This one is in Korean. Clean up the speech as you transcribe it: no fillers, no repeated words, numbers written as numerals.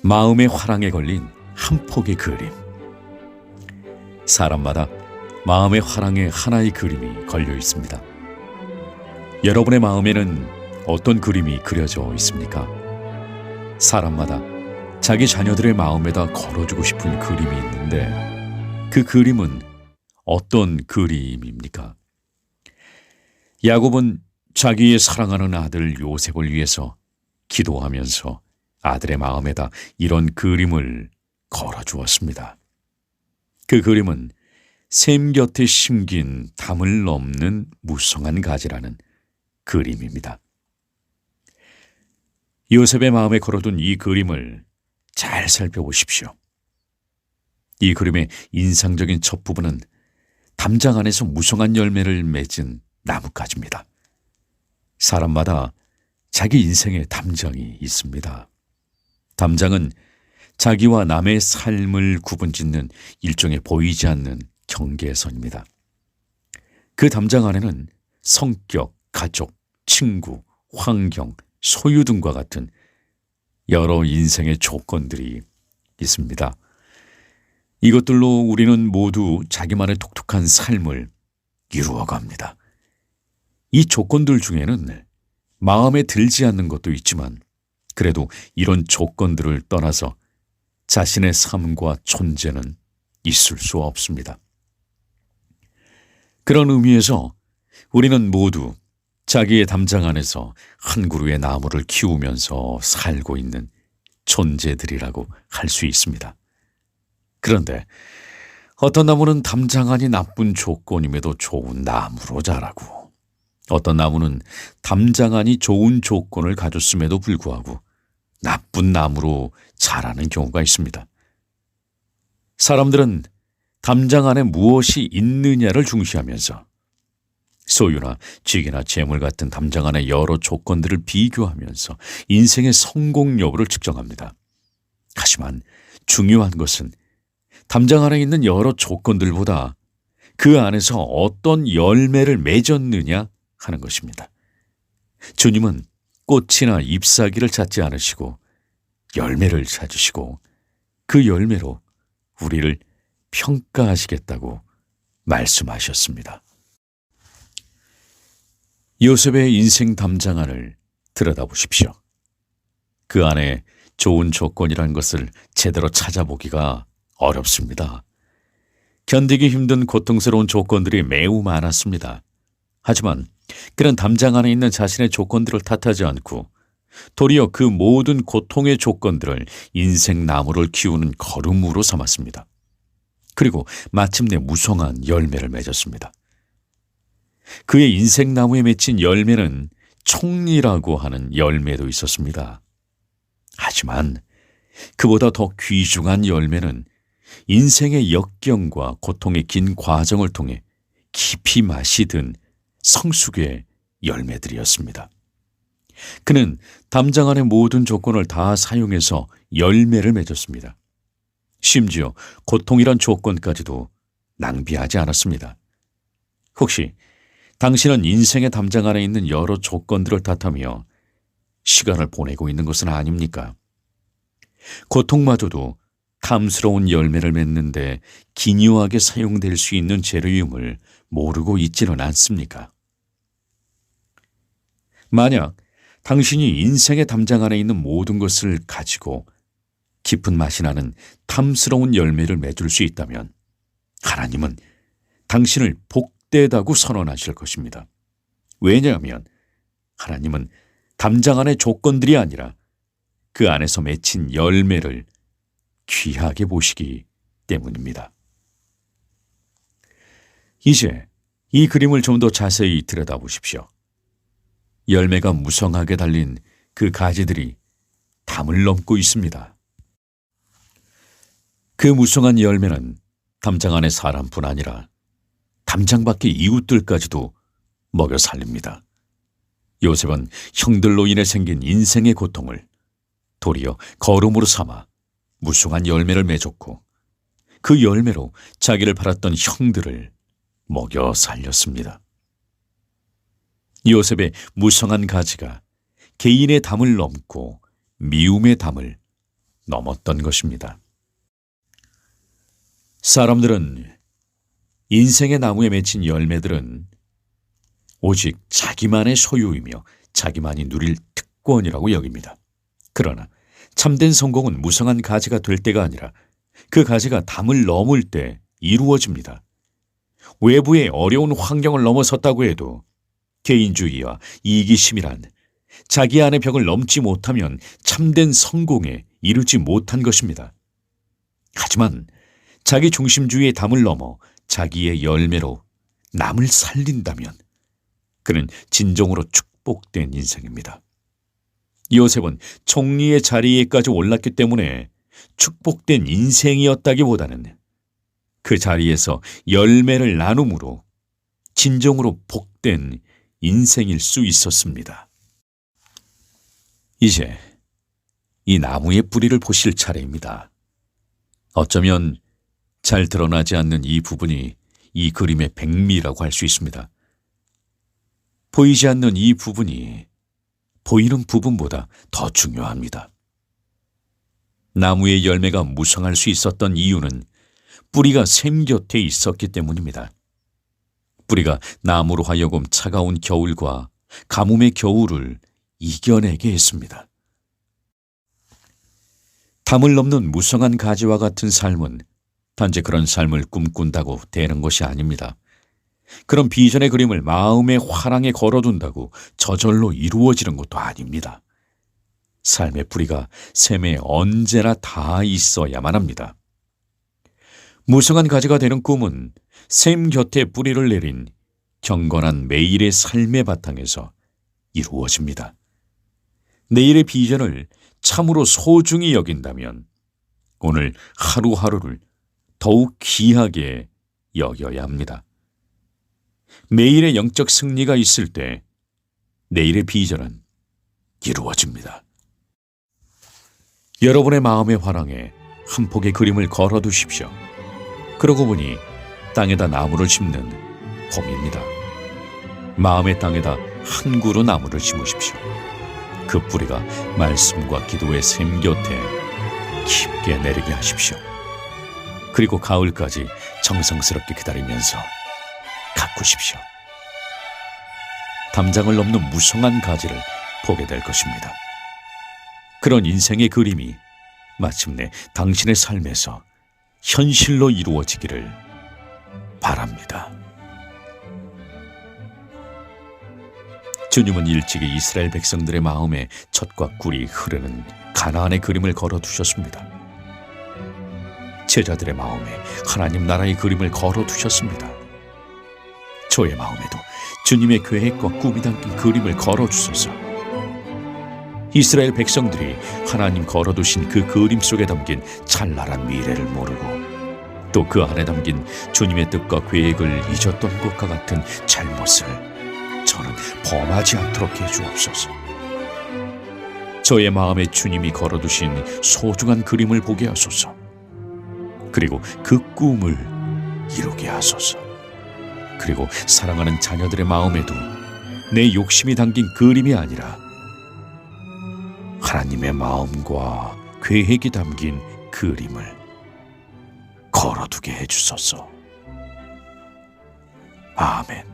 마음의 화랑에 걸린 한 폭의 그림. 사람마다 마음의 화랑에 하나의 그림이 걸려 있습니다. 여러분의 마음에는 어떤 그림이 그려져 있습니까? 사람마다 자기 자녀들의 마음에다 걸어주고 싶은 그림이 있는데 그 그림은 어떤 그림입니까? 야곱은 자기의 사랑하는 아들 요셉을 위해서 기도하면서 아들의 마음에다 이런 그림을 걸어주었습니다. 그 그림은 샘 곁에 심긴 담을 넘는 무성한 가지라는 그림입니다. 요셉의 마음에 걸어둔 이 그림을 잘 살펴보십시오. 이 그림의 인상적인 첫 부분은 담장 안에서 무성한 열매를 맺은 나뭇가지입니다. 사람마다 자기 인생의 담장이 있습니다. 담장은 자기와 남의 삶을 구분짓는 일종의 보이지 않는 경계선입니다. 그 담장 안에는 성격, 가족, 친구, 환경, 소유 등과 같은 여러 인생의 조건들이 있습니다. 이것들로 우리는 모두 자기만의 독특한 삶을 이루어갑니다. 이 조건들 중에는 마음에 들지 않는 것도 있지만 그래도 이런 조건들을 떠나서 자신의 삶과 존재는 있을 수 없습니다. 그런 의미에서 우리는 모두 자기의 담장 안에서 한 그루의 나무를 키우면서 살고 있는 존재들이라고 할 수 있습니다. 그런데 어떤 나무는 담장 안이 나쁜 조건임에도 좋은 나무로 자라고, 어떤 나무는 담장 안이 좋은 조건을 가졌음에도 불구하고 나쁜 나무로 자라는 경우가 있습니다. 사람들은 담장 안에 무엇이 있느냐를 중시하면서 소유나 직이나 재물 같은 담장 안의 여러 조건들을 비교하면서 인생의 성공 여부를 측정합니다. 하지만 중요한 것은 담장 안에 있는 여러 조건들보다 그 안에서 어떤 열매를 맺었느냐 하는 것입니다. 주님은 꽃이나 잎사귀를 찾지 않으시고 열매를 찾으시고 그 열매로 우리를 평가하시겠다고 말씀하셨습니다. 요셉의 인생 담장안을 들여다보십시오. 그 안에 좋은 조건이라는 것을 제대로 찾아보기가 어렵습니다. 견디기 힘든 고통스러운 조건들이 매우 많았습니다. 하지만 그는 담장 안에 있는 자신의 조건들을 탓하지 않고 도리어 그 모든 고통의 조건들을 인생 나무를 키우는 걸음으로 삼았습니다. 그리고 마침내 무성한 열매를 맺었습니다. 그의 인생 나무에 맺힌 열매는 총리라고 하는 열매도 있었습니다. 하지만 그보다 더 귀중한 열매는 인생의 역경과 고통의 긴 과정을 통해 깊이 맛이 든 성숙의 열매들이었습니다. 그는 담장 안의 모든 조건을 다 사용해서 열매를 맺었습니다. 심지어 고통이란 조건까지도 낭비하지 않았습니다. 혹시 당신은 인생의 담장 안에 있는 여러 조건들을 탓하며 시간을 보내고 있는 것은 아닙니까? 고통마저도 탐스러운 열매를 맺는데 기묘하게 사용될 수 있는 재료임을 모르고 있지는 않습니까? 만약 당신이 인생의 담장 안에 있는 모든 것을 가지고 깊은 맛이 나는 탐스러운 열매를 맺을 수 있다면 하나님은 당신을 복되다고 선언하실 것입니다. 왜냐하면 하나님은 담장 안의 조건들이 아니라 그 안에서 맺힌 열매를 귀하게 보시기 때문입니다. 이제 이 그림을 좀 더 자세히 들여다보십시오. 열매가 무성하게 달린 그 가지들이 담을 넘고 있습니다. 그 무성한 열매는 담장 안의 사람뿐 아니라 담장 밖의 이웃들까지도 먹여 살립니다. 요셉은 형들로 인해 생긴 인생의 고통을 도리어 거름으로 삼아 무성한 열매를 맺었고 그 열매로 자기를 팔았던 형들을 먹여 살렸습니다. 요셉의 무성한 가지가 개인의 담을 넘고 미움의 담을 넘었던 것입니다. 사람들은 인생의 나무에 맺힌 열매들은 오직 자기만의 소유이며 자기만이 누릴 특권이라고 여깁니다. 그러나 참된 성공은 무성한 가지가 될 때가 아니라 그 가지가 담을 넘을 때 이루어집니다. 외부의 어려운 환경을 넘어섰다고 해도 개인주의와 이기심이란 자기 안의 벽을 넘지 못하면 참된 성공에 이르지 못한 것입니다. 하지만 자기 중심주의의 담을 넘어 자기의 열매로 남을 살린다면 그는 진정으로 축복된 인생입니다. 요셉은 총리의 자리에까지 올랐기 때문에 축복된 인생이었다기보다는 그 자리에서 열매를 나눔으로 진정으로 복된 인생일 수 있었습니다. 이제 이 나무의 뿌리를 보실 차례입니다. 어쩌면 잘 드러나지 않는 이 부분이 이 그림의 백미라고 할 수 있습니다. 보이지 않는 이 부분이 보이는 부분보다 더 중요합니다. 나무의 열매가 무성할 수 있었던 이유는 뿌리가 샘 곁에 있었기 때문입니다. 뿌리가 나무로 하여금 차가운 겨울과 가뭄의 겨울을 이겨내게 했습니다. 담을 넘는 무성한 가지와 같은 삶은 단지 그런 삶을 꿈꾼다고 되는 것이 아닙니다. 그런 비전의 그림을 마음의 화랑에 걸어둔다고 저절로 이루어지는 것도 아닙니다. 삶의 뿌리가 샘에 언제나 닿아 있어야만 합니다. 무성한 가지가 되는 꿈은 샘 곁에 뿌리를 내린 경건한 매일의 삶의 바탕에서 이루어집니다. 내일의 비전을 참으로 소중히 여긴다면 오늘 하루하루를 더욱 귀하게 여겨야 합니다. 매일의 영적 승리가 있을 때 내일의 비전은 이루어집니다. 여러분의 마음의 화랑에 한 폭의 그림을 걸어두십시오. 그러고 보니 땅에다 나무를 심는 봄입니다. 마음의 땅에다 한 그루 나무를 심으십시오. 그 뿌리가 말씀과 기도의 샘 곁에 깊게 내리게 하십시오. 그리고 가을까지 정성스럽게 기다리면서 가꾸십시오. 담장을 넘는 무성한 가지를 보게 될 것입니다. 그런 인생의 그림이 마침내 당신의 삶에서 현실로 이루어지기를 바랍니다. 주님은 일찍이 이스라엘 백성들의 마음에 젖과 꿀이 흐르는 가나안의 그림을 걸어두셨습니다. 제자들의 마음에 하나님 나라의 그림을 걸어두셨습니다. 저의 마음에도 주님의 계획과 꿈이 담긴 그림을 걸어주소서. 이스라엘 백성들이 하나님 걸어두신 그 그림 속에 담긴 찬란한 미래를 모르고 또 그 안에 담긴 주님의 뜻과 계획을 잊었던 것과 같은 잘못을 저는 범하지 않도록 해주옵소서. 저의 마음에 주님이 걸어두신 소중한 그림을 보게 하소서. 그리고 그 꿈을 이루게 하소서. 그리고 사랑하는 자녀들의 마음에도 내 욕심이 담긴 그림이 아니라 하나님의 마음과 계획이 담긴 그림을 걸어두게 해주소서. 아멘.